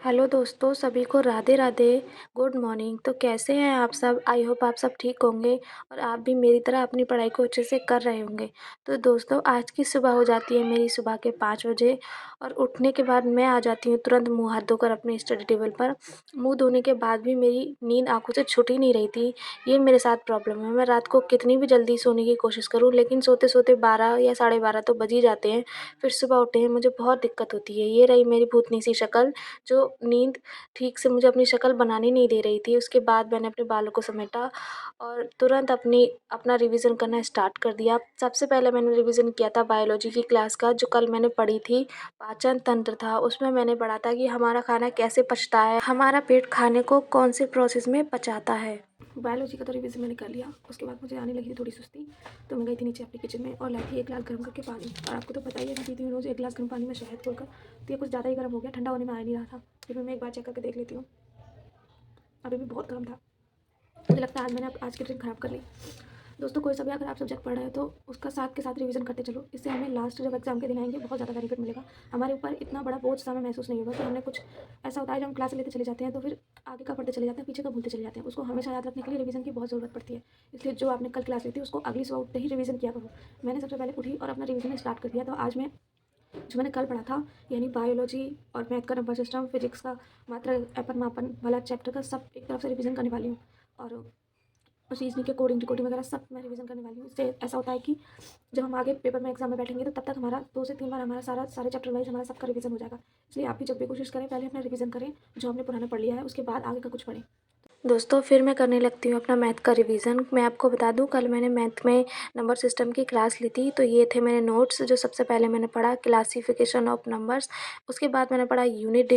Hello दोस्तों, सभी को राधे राधे। Good morning. तो कैसे हैं आप सब? आई होप आप सब ठीक होंगे और आप भी मेरी तरह अपनी पढ़ाई को अच्छे से कर रहे होंगे। तो दोस्तों, आज की सुबह हो जाती है मेरी सुबह के 5 बजे और उठने के बाद मैं आ जाती हूँ तुरंत मुँह हाथ धोकर अपने स्टडी टेबल पर। मुँह धोने के बाद भी मेरी नींद आँखों से छूट ही नहीं रही थी। ये मेरे साथ प्रॉब्लम है। मैं रात को कितनी भी जल्दी सोने की कोशिश करूँ, लेकिन सोते-सोते 12 या साढ़े 12 तो बज ही जाते हैं। फिर सुबह उठते ही मुझे बहुत दिक्कत होती है। ये रही मेरी भूतनी सी शक्ल, जो नींद ठीक से मुझे अपनी शक्ल बनाने नहीं दे रही थी। उसके बाद मैंने अपने बालों को समेटा और तुरंत अपना रिवीज़न करना स्टार्ट कर दिया। सबसे पहले मैंने रिवीज़न किया था बायोलॉजी की क्लास का, जो कल मैंने पढ़ी थी। पाचन तंत्र था, उसमें मैंने पढ़ा था कि हमारा खाना कैसे पचता है, हमारा पेट खाने को कौन से प्रोसेस में पचाता है। बायोलॉजी का तो रिवीज़न मैंने कर लिया। उसके बाद मुझे आने लगी थी थोड़ी सुस्ती, तो मैं गई थी नीचे अपने किचन में और लाई थी 1 गिलास गर्म करके पानी। और आपको तो पता ही है, मैं पीती हूँ रोज़ 1 गिलास गर्म पानी में शहद घोलकर। तो ये कुछ ज़्यादा ही गर्म हो गया, ठंडा होने में आ नहीं रहा था। फिर भी मैं एक बार चेक करके देख लेती हूँ। अभी भी बहुत गर्म था। मुझे लगता है आज मैंने आज की ड्रिंक ख़राब कर ली। दोस्तों, कोई सा भी अगर आप सब्जेक्ट पढ़ रहे हो तो उसका साथ के साथ रिवीजन करते चलो। इससे हमें लास्ट जब एग्जाम के दिन आएंगे बहुत ज़्यादा बेनिफिट मिलेगा। हमारे ऊपर इतना बड़ा बोझ सा हमें महसूस नहीं होगा कि हमने कुछ ऐसा होता है जब हम क्लास लेते चले जाते हैं तो फिर आगे का पढ़ते चले जाते हैं, पीछे का भूलते चले जाते हैं। उसको हमेशा याद रखने के लिए रिवीजन की बहुत ज़रूरत पड़ती है। इसलिए जो आपने कल क्लास ली थी उसको अगली सुबह उठते ही रिवीजन किया करो। मैंने सबसे पहले उठी और अपना रिवीजन स्टार्ट कर दिया। तो आज मैं जो मैंने कल पढ़ा था, यानी बायोलॉजी और मैथ का नंबर सिस्टम, फिजिक्स का मात्रा एपन मापन वाला चैप्टर का सब एक तरफ से रिवीजन करने वाली हूँ। और रीजनिंग के कोडिंग डिकोडिंग वगैरह सब मैं रिवीजन करने वाली हूँ। इससे ऐसा होता है कि जब हम आगे पेपर में एग्जाम में बैठेंगे तो तब तक हमारा 2 से 3 बार हमारा सारे चैप्टर वाइज हमारा सबका रिवीजन हो जाएगा। इसलिए आप भी जब भी कोशिश करें, पहले अपना रिवीजन करें जो हमने पुराना पढ़ लिया है, उसके बाद आगे का कुछ पढ़ें। दोस्तों, फिर मैं करने लगती हूँ अपना मैथ का रिवीजन। मैं आपको बता दूँ, कल मैंने मैथ में नंबर सिस्टम की क्लास ली थी। तो ये थे मेरे नोट्स। जो सबसे पहले मैंने पढ़ा क्लासिफिकेशन ऑफ नंबर्स। उसके बाद मैंने पढ़ा यूनिट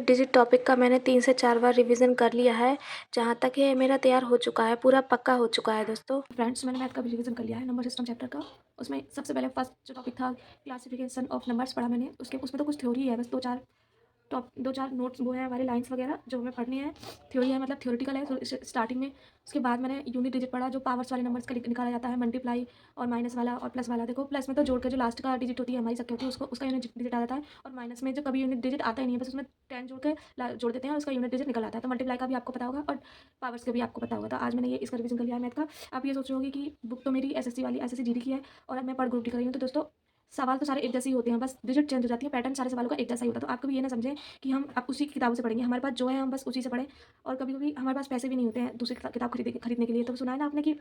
डिजिट टॉपिक का मैंने 3 से 4 बार रिवीजन कर लिया है। जहाँ तक है मेरा तैयार हो चुका है, पूरा पक्का हो चुका है दोस्तों। फ्रेंड्स, मैंने मैथ का भी रिवीजन कर लिया है नंबर सिस्टम चैप्टर का। उसमें सबसे पहले फर्स्ट जो टॉपिक था क्लासिफिकेशन ऑफ नंबर्स पढ़ा मैंने। उसमें तो कुछ थ्योरी है, बस दो चार नोट्स वो है हमारे लाइन्स वगैरह जो हमें पढ़ने हैं। थ्योरी है, मतलब थ्योरेटिकल है स्टार्टिंग में। उसके बाद मैंने यूनिट डिजिट पढ़ा, जो पावर्स वाले नंबर्स का निकाला जाता है, मल्टीप्लाई और माइनस वाला और प्लस वाला। देखो, प्लस में तो जोड़ के जो लास्ट का डिजिट होती है हमारी सबकी होती है, उसका यूनिट डिजिट आ जाता है। और माइनस में जो कभी यूनिट डिजिट आता ही नहीं है, बस उसमें 10 जोड़ देते हैं और उसका यूनिट डिजिट निकल आता है। तो मल्टीप्लाई का भी आपको पता होगा और पावर्स का भी आपको पता होगा। तो आज मैंने ये इसका रिवीजन कर लिया है मैथ का। आप ये सोच रहे होगी कि बुक तो मेरी एसएससी वाली एसएससी जीडी की है और अब मैं पढ़ ग्रुप डी कर रही हूँ। तो दोस्तों, सवाल तो सारे एक जैसे ही होते हैं, बस डिजिट चेंज हो जाती है, पैटर्न सारे सवालों का एक जैसा ही होता है। तो आप कभी ये ना समझें कि हम अब उसी किताबों से पढ़ेंगे। हमारे पास जो है हम बस उसी से पढ़ें। और कभी-कभी हमारे पास पैसे भी नहीं होते हैं दूसरी किताब खरीदने के लिए। तो सुना है ना आपने कि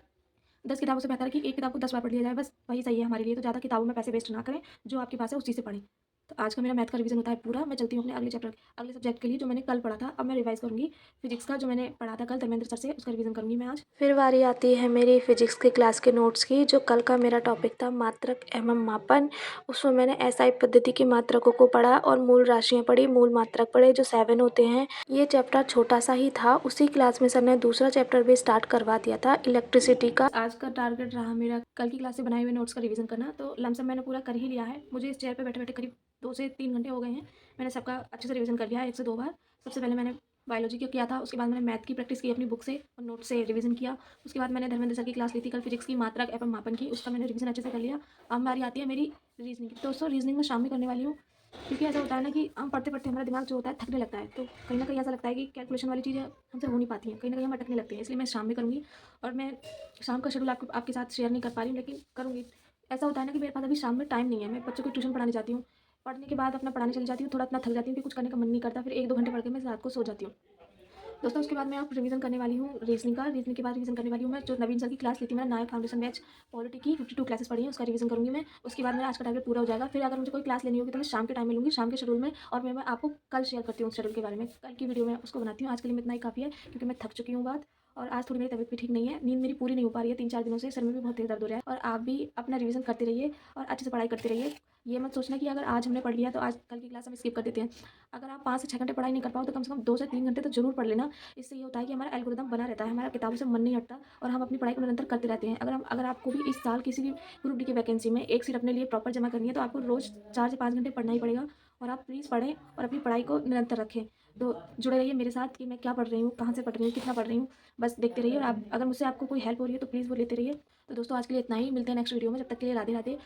10 किताबों से बेहतर है कि एक किताब को 10 बार पढ़ लिया जाए, बस वही सही है हमारे लिए। तो ज़्यादा किताबों में पैसे वेस्ट ना करें, जो आपके पास है उसी से पढ़ें। तो आज का मेरा मैथ का रिवीजन होता है पूरा। मैं चलती हूँ अपने अगले सब्जेक्ट के लिए, जो मैंने कल पढ़ा था अब मैं रिवाइज़ करूँगी। फिजिक्स का जो मैंने पढ़ा था कल धर्मेंद्र सर से, उसका रिवीजन करूँगी मैं आज। फिर बारी आती है मेरी फिजिक्स की क्लास के नोट्स की। जो कल का मेरा टॉपिक था मात्रक एवं मापन, उसमें मैंने एसआई पद्धति की मात्रकों को पढ़ा और मूल राशियाँ पढ़ी, मूल मात्रक पढ़े जो 7 होते हैं। ये चैप्टर छोटा सा ही था। उसी क्लास में सर ने दूसरा चैप्टर भी स्टार्ट करवा दिया था, इलेक्ट्रिसिटी का। आज का टारगेट रहा मेरा कल की क्लास से बनाए हुए नोट्स का रिवीजन करना। तो लमसम मैंने पूरा कर ही लिया है। मुझे इस चेयर पे बैठे बैठे करीब 2 से 3 घंटे हो गए हैं। मैंने सबका अच्छे से रिवीजन कर लिया है 1 से 2 बार। सबसे पहले मैंने बायोलॉजी का किया था, उसके बाद मैंने मैथ की प्रैक्टिस की अपनी बुक से और नोट से रिवीजन किया। उसके बाद मैंने धर्मेंद्र सर की क्लास ली थी कल फिजिक्स की मात्रक एवं मापन की, उसका मैंने रिवीजन अच्छे से कर लिया। अब बारी आती है मेरी रीजनिंग की। दोस्तों, रीजनिंग में शाम में करने वाली हूँ, क्योंकि ऐसा होता है ना कि हम पढ़ते पढ़ते हमारा दिमाग जो होता है थकने लगता है। तो कहीं ना कहीं ऐसा लगता है कि कैलकुलेशन वाली चीज़ें हमसे हो नहीं पाती हैं, कहीं ना कहीं हम अटकने लगते हैं। इसलिए मैं शाम में करूँगी। और मैं शाम का शेड्यूल आपके साथ शेयर नहीं कर पा रही हूँ, लेकिन करूँगी। ऐसा होता है ना कि मेरे पास अभी शाम में टाइम नहीं है। मैं बच्चों को ट्यूशन पढ़ाने जाती हूँ, पढ़ने के बाद अपना पढ़ाने चली जाती हूँ, थोड़ा इतना थक जाती हूँ कि कुछ करने का मन नहीं करता। फिर 1-2 घंटे पढ़ के मैं रात को सो जाती हूँ। दोस्तों, उसके बाद मैं अब रिवीजन करने वाली हूँ रीजनिंग के बाद रिवीजन करने वाली हूँ मैं जो नवीन सर की क्लास ली थी। मैंने नायक फाउंडेशन बैच पॉलिटी की 52 क्लासेस पढ़ी हैं, उसका रिवीजन करूँगी मैं। उसके बाद मेरा आज का टारगेट पूरा हो जाएगा। फिर अगर मुझे कोई क्लास लेनी होगी तो मैं शाम के टाइम में लूँगी, शाम के शेड्यूल में। और मैं आपको कल शेयर करती हूँ उस शेड्यूल के बारे में, कल की वीडियो में उसको बनाती हूँ। आज के लिए मैं इतना ही काफ़ी है, क्योंकि मैं थक चुकी हूँ बात। और आज थोड़ी मेरी तबीयत भी ठीक नहीं है, नींद मेरी पूरी नहीं हो पा रही है 3-4 दिनों से, सर में भी बहुत तेज दर्द हो रहा है। और आप भी अपना रिवीजन करते रहिए और अच्छे से पढ़ाई करते रहिए। ये मत सोचना कि अगर आज हमने पढ़ लिया तो आज कल की क्लास हम स्किप कर देते हैं। अगर आप 5 से 6 घंटे पढ़ाई नहीं कर पाओ तो कम से कम 2 से 3 घंटे तो जरूर पढ़ लेना। इससे ये होता है कि हमारा एल्गोरिदम बना रहता है, हमारा किताबों से मन नहीं हटता और हम अपनी पढ़ाई को निरंतर करते रहते हैं। अगर आपको भी इस साल किसी भी ग्रुप डी की वैकेंसी में एक सीट अपने लिए प्रॉपर जमा करनी है, तो आपको रोज़ 4 से 5 घंटे पढ़ना ही पड़ेगा। और आप प्लीज़ पढ़ें और अपनी पढ़ाई को निरंतर रखें। तो जुड़े रहिए मेरे साथ कि मैं क्या पढ़ रही हूँ, कहाँ से पढ़ रही हूँ, कितना पढ़ रही हूँ। बस देखते रहिए। और आप अगर मुझसे आपको कोई हेल्प हो रही है तो प्लीज़ वो लेते रहिए। तो दोस्तों, आज के लिए इतना ही। मिलते हैं नेक्स्ट वीडियो में। जब तक के लिए राधे राधे।